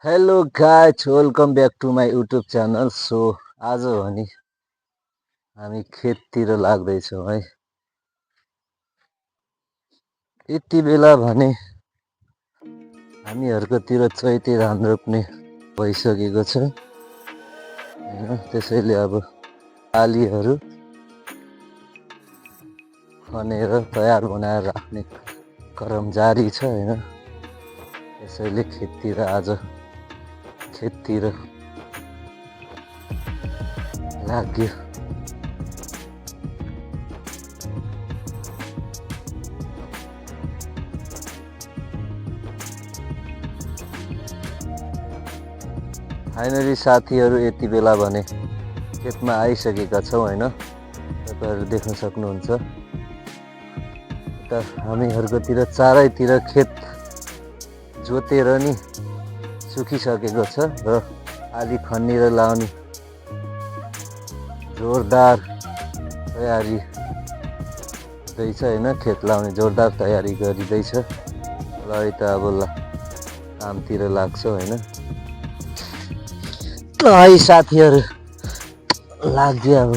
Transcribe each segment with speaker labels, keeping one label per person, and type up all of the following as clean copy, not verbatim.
Speaker 1: Hello guys welcome back to my YouTube channel. So आज भने हामी खेततिर लाग्दैछौँ है। यति बेला भने हामीहरूकोतिर चैते धान रोप्ने भइसकेको छ हैन। त्यसैले अब आलीहरू खनेर तयार बनाएर राख्ने क्रम जारी छ हैन। त्यसैले खेततिर लाग्यो। फाइनली साथीहरू यति बेला भने खेतमा आइसकेका छौँ हैन। तपाईहरु देख्न सक्नुहुन्छ त हामीहरुकोतिर चारैतिर खेत जोतेर नि सुकिसकेको छ र आली खनेर लाउने जोरदार तयारी हुँदैछ हैन। खेत लाउने जोरदार तयारी गरिँदैछ। ल त अब कामतिर लाग्छौँ हैन। त है साथीहरु लाग्यो अब।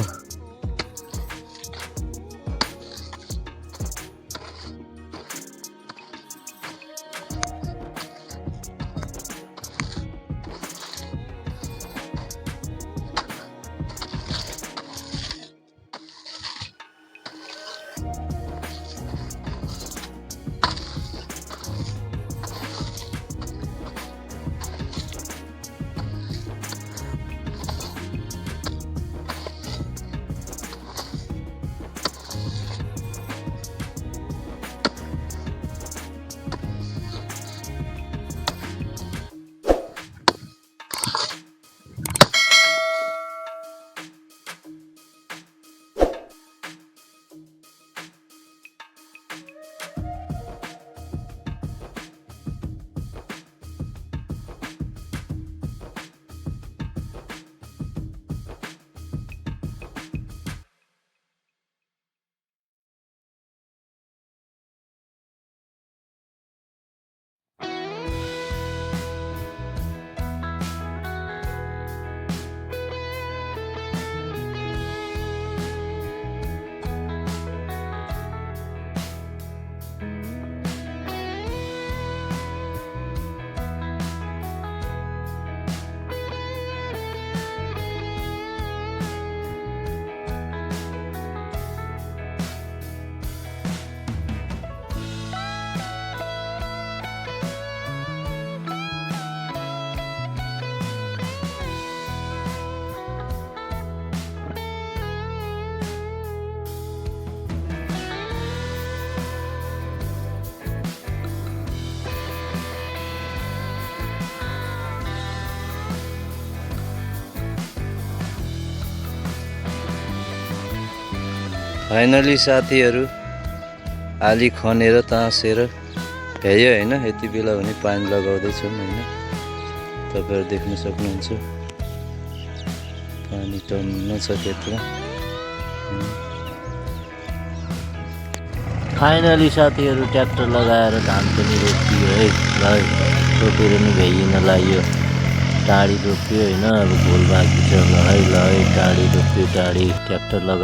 Speaker 1: फाइनली साथीहरु आली खनेर तासेर भ्यायो हैन। यति बेला भने पानी लगाउँदै छौं हैन। तपाईहरु देख्न सक्नुहुन्छ पानी टन्न छ खेतमा। फाइनली साथीहरु ट्र्याक्टर लगाएर धान पनि रोपियो है। रोपेर नि भ्याइन लाग्यो। टाढी रोप्यो हैन। अब भोल बाँकी छ ल है। टाढी रोप्यो। टाढी ट्र्याक्टर लगा